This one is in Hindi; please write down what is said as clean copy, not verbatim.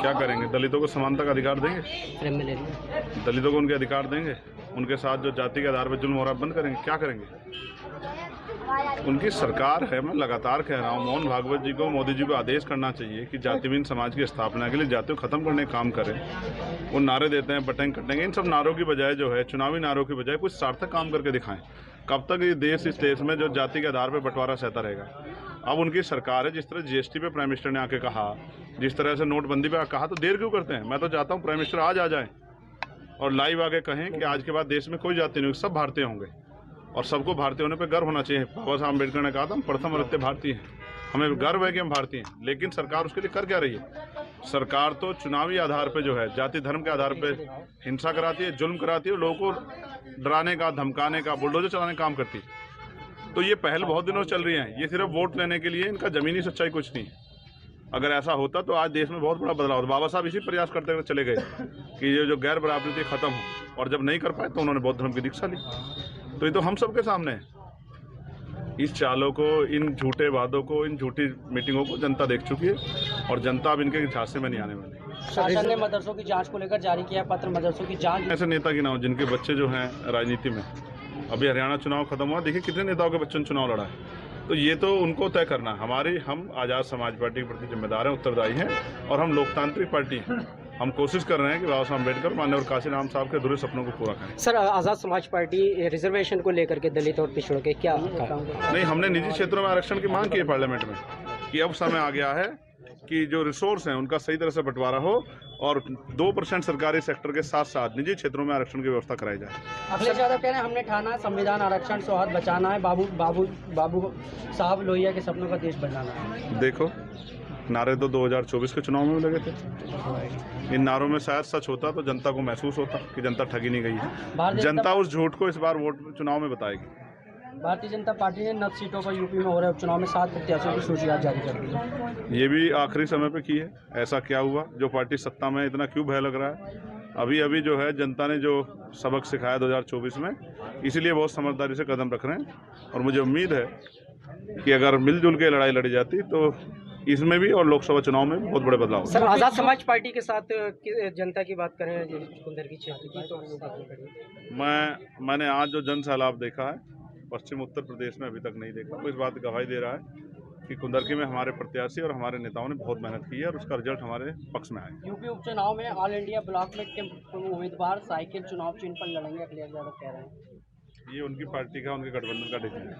क्या करेंगे? दलितों को समानता का अधिकार देंगे? दलितों को उनके अधिकार देंगे? उनके साथ जो जाति के आधार पर जुल्म हो रहा है बंद करेंगे? क्या करेंगे? उनकी सरकार है, मैं लगातार कह रहा हूँ, मोहन भागवत जी को, मोदी जी को आदेश करना चाहिए कि जातिहीन समाज की स्थापना के लिए जातियों खत्म करने का काम करें। वो नारे देते हैं बटेंगे कटेंगे, इन सब नारों की बजाय जो है, चुनावी नारों की बजाय कुछ सार्थक काम करके दिखाएं। कब तक ये देश इस देश में जो जाति के आधार पर बंटवारा सहता रहेगा? अब उनकी सरकार है, जिस तरह जीएसटी पे प्राइम मिनिस्टर ने आके कहा, जिस तरह से नोटबंदी पे कहा, तो देर क्यों करते हैं? मैं तो चाहता हूँ प्राइम मिनिस्टर आज आ जाए और लाइव आके कहें कि आज के बाद देश में कोई जाति नहीं, सब भारतीय होंगे और सबको भारतीय होने पे गर्व होना चाहिए। बाबा साहब अम्बेडकर ने कहा था हम प्रथम अद्वितीय भारतीय हैं, हमें गर्व है कि हम भारतीय हैं। लेकिन सरकार उसके लिए कर क्या रही है? सरकार तो चुनावी आधार पे जो है, जाति धर्म के आधार पे हिंसा कराती है, जुल्म कराती है, लोगों को डराने का, धमकाने का, बुलडोजर चलाने का काम करती है। तो ये पहल बहुत दिनों से चल रही है, ये सिर्फ वोट लेने के लिए, इनका जमीनी सच्चाई कुछ नहीं है। अगर ऐसा होता तो आज देश में बहुत बड़ा बदलाव होता। बाबा साहब इसी प्रयास करते हुए चले गए कि ये जो गैर बराबरी थी खत्म हो, और जब नहीं कर पाए तो उन्होंने बौद्ध धर्म की दीक्षा ली। तो ये तो हम सबके सामने है। इस चालों को, इन झूठे वादों को, इन झूठी मीटिंगों को जनता देख चुकी है और जनता अब इनके झांसे में नहीं आने वाली। शासन ने मदरसों की जांच को लेकर जारी किया पत्र, मदरसों की जांच। ऐसे नेता की ना हो जिनके बच्चे जो हैं राजनीति में, अभी हरियाणा चुनाव खत्म हुआ, देखिए कितने नेताओं के बच्चों ने चुनाव लड़ा है। तो ये तो उनको तय करना है। हम आज़ाद समाज पार्टी के प्रति जिम्मेदार हैं, उत्तरदायी हैं और हम लोकतांत्रिक पार्टी हैं। हम कोशिश कर रहे हैं कि बाबा साहब अम्बेडकर, माननीय काशी राम साहब के अधूरे सपनों को पूरा करें। सर, आज़ाद समाज पार्टी रिजर्वेशन को लेकर के दलित और पिछड़ों के क्या नहीं, हमने निजी क्षेत्रों में आरक्षण की मांग की है पार्लियामेंट में कि अब समय आ गया है कि जो रिसोर्स हैं उनका सही तरह से बंटवारा हो और 2% सरकारी सेक्टर के साथ साथ निजी क्षेत्रों में आरक्षण की व्यवस्था कराई जाए। अखिलेश यादव कह रहे हैं हमने ठाना संविधान आरक्षण सौहार्द बचाना है, बाबू साहब लोहिया के सपनों का देश बनाना है। देखो, नारे तो 2024 के चुनाव में लगे थे। इन नारों में शायद सच होता तो जनता को महसूस होता कि जनता ठगी नहीं गई है। जनता उस झूठ को इस बार वोट चुनाव में बताएगी। भारतीय जनता पार्टी ने 9 सीटों पर यूपी में हो रहे उपचुनाव में 7 प्रत्याशियों की सूची आज जारी कर दी है। ये भी आखिरी समय पे की है। ऐसा क्या हुआ जो पार्टी सत्ता में इतना क्यों भय लग रहा है? अभी जो है जनता ने जो सबक सिखाया 2024 में, इसीलिए बहुत समझदारी से कदम रख रहे हैं और मुझे उम्मीद है कि अगर मिलजुल के लड़ाई लड़ी जाती तो इसमें भी और लोकसभा चुनाव में बहुत बड़े बदलाव। सर, आज़ाद समाज पार्टी के साथ जनता की बात करें, कुंदर की क्षेत्र की, तो मैंने आज जो जन सैलाब देखा है पश्चिम उत्तर प्रदेश में, अभी तक नहीं देखा। तो इस बात गवाही दे रहा है कि कुंदरकी में हमारे प्रत्याशी और हमारे नेताओं ने बहुत मेहनत की है और उसका रिजल्ट हमारे पक्ष में आया। यूपी उपचुनाव में ऑल इंडिया ब्लॉक में उम्मीदवार साइकिल चुनाव चिन्ह पर लड़ेंगे, अखिलेश यादव कह रहे हैं। ये उनकी पार्टी का, उनके गठबंधन का डिसीजन है।